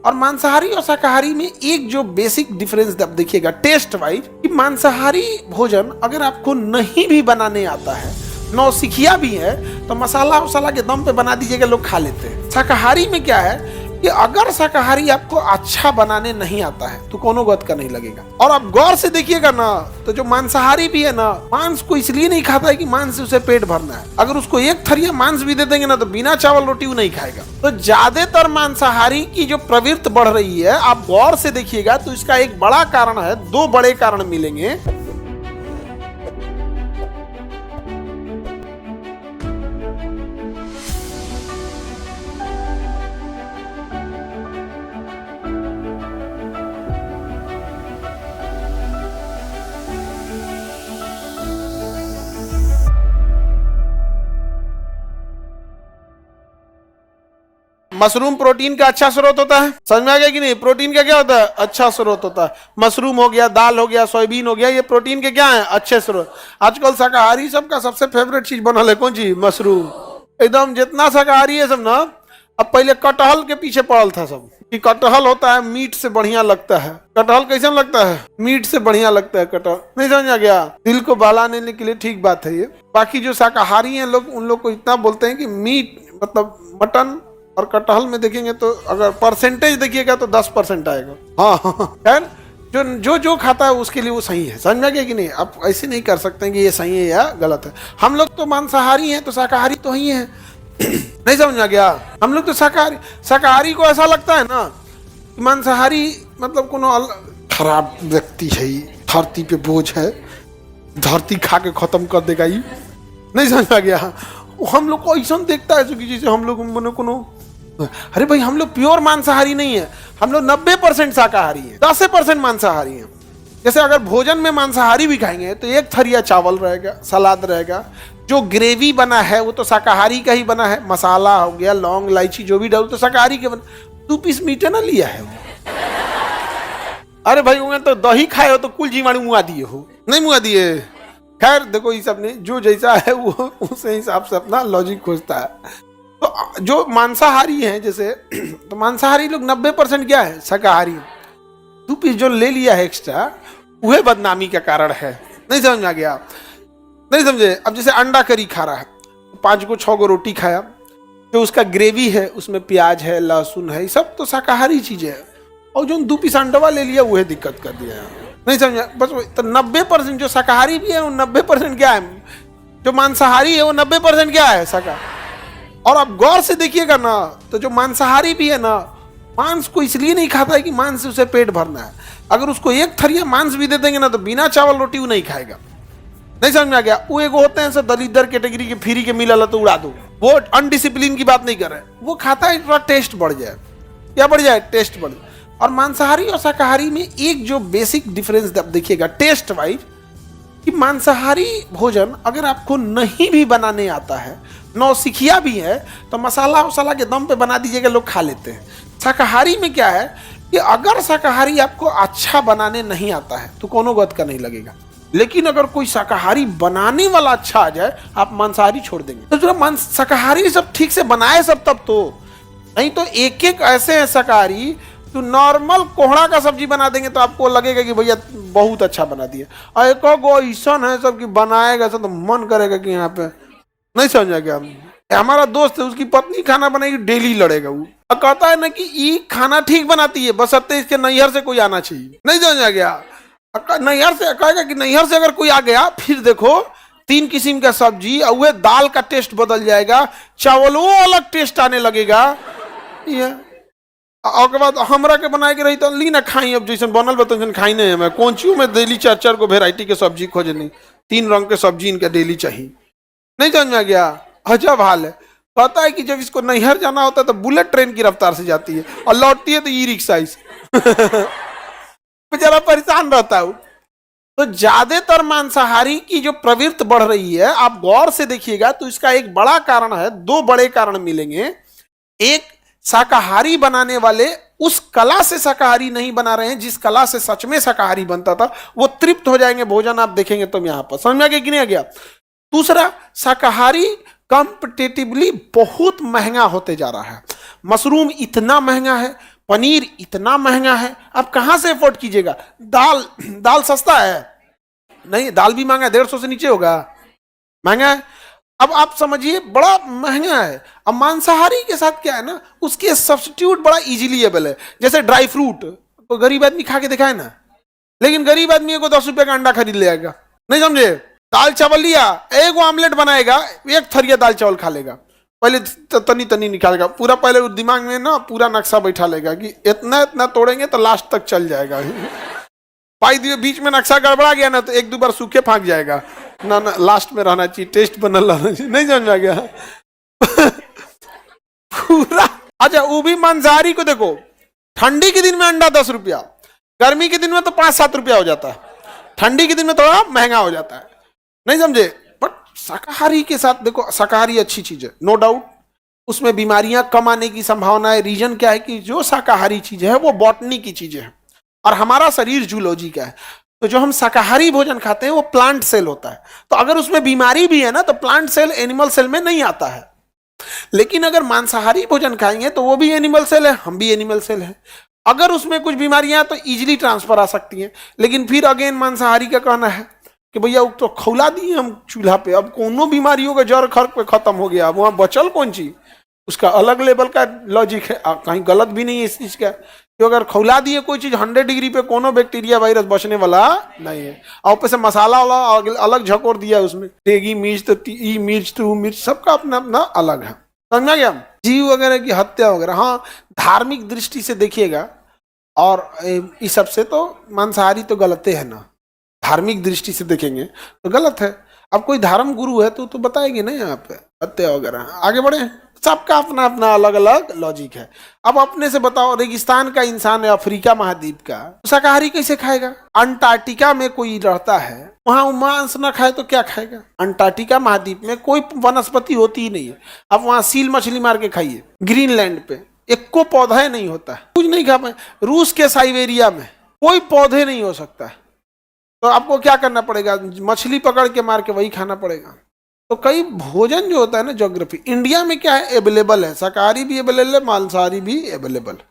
और मांसाहारी और शाकाहारी में एक जो बेसिक डिफरेंस आप देखिएगा टेस्ट वाइज, कि मांसाहारी भोजन अगर आपको नहीं भी बनाने आता है, नौसिखिया भी है, तो मसाला वसाला के दम पे बना दीजिएगा, लोग खा लेते हैं। शाकाहारी में क्या है कि अगर शाकाहारी आपको अच्छा बनाने नहीं आता है तो कोनो गत का नहीं लगेगा। और आप गौर से देखिएगा ना, तो जो मांसाहारी भी है ना, मांस को इसलिए नहीं खाता है कि मांस से उसे पेट भरना है। अगर उसको एक थरिया मांस भी दे देंगे ना, तो बिना चावल रोटी वो नहीं खाएगा। तो ज्यादातर मांसाहारी की जो प्रवृत्ति बढ़ रही है, आप गौर से देखिएगा तो इसका एक बड़ा कारण है, दो बड़े कारण मिलेंगे। मशरूम प्रोटीन का अच्छा स्रोत होता है, समझ में आ गया कि नहीं? प्रोटीन का क्या होता है? अच्छा स्रोत होता है। मशरूम हो गया, दाल हो गया, सोयाबीन हो गया, ये प्रोटीन के क्या है? अच्छे स्रोत। आजकल शाकाहारी सबका सबसे फेवरेट चीज बनल है कौन चीज? मशरूम। एकदम जितना शाकाहारी है सब ना, अब पहले कटहल के पीछे पड़ल था सब, कि कटहल होता है मीट से बढ़िया लगता है। कटहल कैसे लगता है? मीट से बढ़िया लगता है कटहल। नहीं समझ आ गया? दिल को बहलाने के लिए ठीक बात है ये। बाकी जो शाकाहारी हैं लोग, उन लोग को इतना बोलते हैं कि मीट मतलब मटन और कटहल में देखेंगे तो अगर परसेंटेज देखिएगा तो 10% आएगा। हाँ खैर, जो खाता है उसके लिए वो सही है। समझ में गया कि नहीं? आप ऐसे नहीं कर सकते हैं कि ये सही है या गलत है। हम लोग तो मांसाहारी हैं तो शाकाहारी तो ही है। नहीं समझ में गया? हम लोग तो शाकाहारी को ऐसा लगता है ना कि मांसाहारी मतलब कोनो खराब व्यक्ति है, धरती पे बोझ है, धरती खा के खत्म कर देगा ये। नहीं समझ में गया? हम लोग को ऐसा देखता है कि जैसे हम लोग कोनो, अरे भाई हम लोग प्योर मांसाहारी नहीं है, हम लोग 90% शाकाहारी हैं, 10% मांसाहारी हैं। जैसे अगर भोजन में मांसाहारी भी खाएंगे तो एक थरिया चावल रहेगा, सलाद रहेगा, जो ग्रेवी बना है वो तो शाकाहारी का ही बना है, मसाला हो गया, लौंग इलायची जो भी डालो तो शाकाहारी के बना। 2 पीस मीट ना लिया है वो। अरे भाई उन्हें तो दही खाए हो तो कुल जीवाणु मुआ दिए हो, नहीं मुआ दिए। खैर देखो, ये सब ने जो जैसा है वो उस हिसाब से अपना लॉजिक खोजता है। तो जो मांसाहारी हैं जैसे, तो मांसाहारी लोग 90% क्या है? शाकाहारी। 2 पीस जो ले लिया है एक्स्ट्रा, वह बदनामी का कारण है। नहीं समझ में आ गया? नहीं समझे? अब जैसे अंडा करी खा रहा है, 5 को 6 को रोटी खाया, जो उसका ग्रेवी है उसमें प्याज है, लहसुन है, ये सब तो शाकाहारी चीजें है। और जो 2 पीस अंडवा ले लिया वह दिक्कत कर दिया है। नहीं समझा? बस तो 90% जो शाकाहारी भी है वो 90% क्या है? जो मांसाहारी है वो 90% क्या है? शाकाहारी। और आप गौर से देखिएगा ना, तो जो मांसाहारी भी है ना, मांस को इसलिए नहीं खाता है कि मांस से उसे पेट भरना है। अगर उसको एक थरिया मांस भी दे देंगे ना, तो बिना चावल रोटी वो नहीं खाएगा। नहीं समझ में आ गया? वो एगो होते हैं सब दलिद्र कैटेगरी के, फ्री के मिला तो उड़ा दो, वो अनडिसिप्लिन की बात नहीं कर रहे। वो खाता है थोड़ा टेस्ट बढ़ जाए, क्या बढ़ जाए? टेस्ट बढ़ जाए। और मांसाहारी और शाकाहारी में एक जो बेसिक डिफरेंस आप देखिएगा टेस्ट वाइज, कि मांसाहारी भोजन अगर आपको नहीं भी बनाने आता है, नौसिखिया भी है, तो मसाला वसाला के दम पे बना दीजिएगा, लोग खा लेते हैं। शाकाहारी में क्या है कि अगर शाकाहारी आपको अच्छा बनाने नहीं आता है तो कोनो गत का नहीं लगेगा। लेकिन अगर कोई शाकाहारी बनाने वाला अच्छा आ जाए, आप मांसाहारी छोड़ देंगे। तो जरा शाकाहारी सब ठीक से बनाए सब, तब तो। नहीं तो एक एक ऐसे हैं शाकाहारी, तो नॉर्मल कोहड़ा का सब्जी बना देंगे तो आपको लगेगा कि भैया बहुत अच्छा बना दिया। और एक गो ऐसा है सब कि बनाएगा सब तो मन करेगा कि यहाँ पे। नहीं समझा क्या? हमारा दोस्त है, उसकी पत्नी खाना बनाएगी, डेली लड़ेगा वो, और कहता है ना कि ये खाना ठीक बनाती है, बस अब इसके नैहर से कोई आना चाहिए। नहीं समझा गया? नैहर से कहेगा कि नैहर से अगर कोई आ गया, फिर देखो 3 किस्म का सब्जी और वह दाल का टेस्ट बदल जाएगा, चावलों अलग टेस्ट आने लगेगा। ये और के बाद हमरा के बनाए के रही तो ली ना खाई, अब जैसे बनल बतन खाई नहीं। मैं कौन चीज में डेली 4 को वेराइटी के सब्जी खोजनी, 3 रंग के सब्जी इनके डेली चाहिए। नहीं समझ में गया? अजब हाल है। पता है कि जब इसको नैहर जाना होता है तो बुलेट ट्रेन की रफ्तार से जाती है, और लौटती है तो ई रिक्शा से। बेचारा परेशान रहता है। तो ज्यादातर मांसाहारी की जो प्रवृत्ति बढ़ रही है, आप गौर से देखिएगा तो इसका एक बड़ा कारण है, 2 बड़े कारण मिलेंगे। एक, शाकाहारी बनाने वाले उस कला से शाकाहारी नहीं बना रहे हैं जिस कला से सच में शाकाहारी बनता था। वो तृप्त हो जाएंगे भोजन, आप देखेंगे तुम यहां पर। समझ में आ गया कि नहीं आ गया? दूसरा, शाकाहारी कंपेटिटिवली बहुत महंगा होते जा रहा है। मशरूम इतना महंगा है, पनीर इतना महंगा है, आप कहां से अफोर्ड कीजिएगा? दाल दाल सस्ता है नहीं, दाल भी महंगा है, 150 से नीचे होगा, महंगा है। अब आप समझिए बड़ा महंगा है। अब मांसाहारी के साथ क्या है ना, उसके सब्स्टिट्यूट बड़ा इजीली अवेलेबल है। जैसे ड्राई फ्रूट तो गरीब आदमी खा के दिखाए ना, लेकिन गरीब आदमी को 10 रुपए का अंडा खरीद ले आएगा, नहीं समझे? दाल चावल लिया, एक ऑमलेट बनाएगा, एक थरिया दाल चावल खा लेगा, पहले तनी तनी निकालेगा, पूरा पहले दिमाग में ना पूरा नक्शा बैठा लेगा कि इतना इतना तोड़ेंगे तो लास्ट तक चल जाएगा। पाई दिए बीच में नक्शा गड़बड़ा गया ना तो एक दो बार सूखे फाँक जाएगा, ना ना लास्ट में रहना चाहिए, टेस्ट बनल रहना चाहिए, नहीं समझ में गया? पूरा अच्छा, वो भी मांसाहारी को देखो, ठंडी के दिन में अंडा 10 रुपया, गर्मी के दिन में तो 5-7 रुपया हो जाता है, ठंडी के दिन में थोड़ा महंगा हो जाता है, नहीं समझे? बट शाकाहारी के साथ देखो, शाकाहारी अच्छी चीज है, नो डाउट, उसमें बीमारियां कम आने की संभावना है। रीजन क्या है कि जो शाकाहारी चीज है वो बॉटनी की चीजें है और हमारा शरीर जूलॉजी का है। तो जो हम शाकाहारी भोजन खाते हैं वो प्लांट सेल होता है, तो अगर उसमें बीमारी भी है ना तो प्लांट सेल एनिमल सेल में नहीं आता है। लेकिन अगर मांसाहारी भोजन खाएंगे तो वो भी एनिमल सेल है, हम भी एनिमल सेल है, अगर उसमें कुछ बीमारियां तो इजीली ट्रांसफर आ सकती हैं। लेकिन फिर अगेन मांसाहारी का कहना है कि भैया वो तो खौला दिए हम चूल्हा पे, अब कोनो बीमारियों का जड़ खर्क पे खत्म हो गया, अब वहां बचल कौन चीज, उसका अलग लेवल का लॉजिक है, कहीं गलत भी नहीं है इस चीज का। कि अगर खौला दिए कोई चीज 100 डिग्री पे कोनो बैक्टीरिया वायरस बचने वाला नहीं है, और ऊपर से मसाला वाला अलग झकोर दिया उसमें, तेगी मिर्च तो मिर्च तो मिर्च, सबका अपना अपना अलग है, समझा गया? जीव वगैरह की हत्या वगैरह, हाँ धार्मिक दृष्टि से देखिएगा और इस सब से तो मांसाहारी तो गलत है ना, धार्मिक दृष्टि से देखेंगे तो गलत है। अब कोई धर्म गुरु है तो बताएंगे ना यहाँ पे हत्या वगैरह। आगे बढ़े, सबका अपना अपना अलग अलग लॉजिक है। अब अपने से बताओ, रेगिस्तान का इंसान है, अफ्रीका महाद्वीप का, शाकाहारी कैसे खाएगा? अंटार्कटिका में कोई रहता है, वहां मांस न खाए तो क्या खाएगा? अंटार्कटिका महाद्वीप में कोई वनस्पति होती ही नहीं है, अब वहां सील मछली मार के खाइए। ग्रीनलैंड पे एक को पौधा नहीं होता है, कुछ नहीं खा पाए। रूस के साइबेरिया में कोई पौधे नहीं हो सकता है, तो आपको क्या करना पड़ेगा? मछली पकड़ के मार के वही खाना पड़ेगा। तो कई भोजन जो होता है ना, ज्योग्राफी, इंडिया में क्या है अवेलेबल है, शाकाहारी भी अवेलेबल है, मांसाहारी भी अवेलेबल है।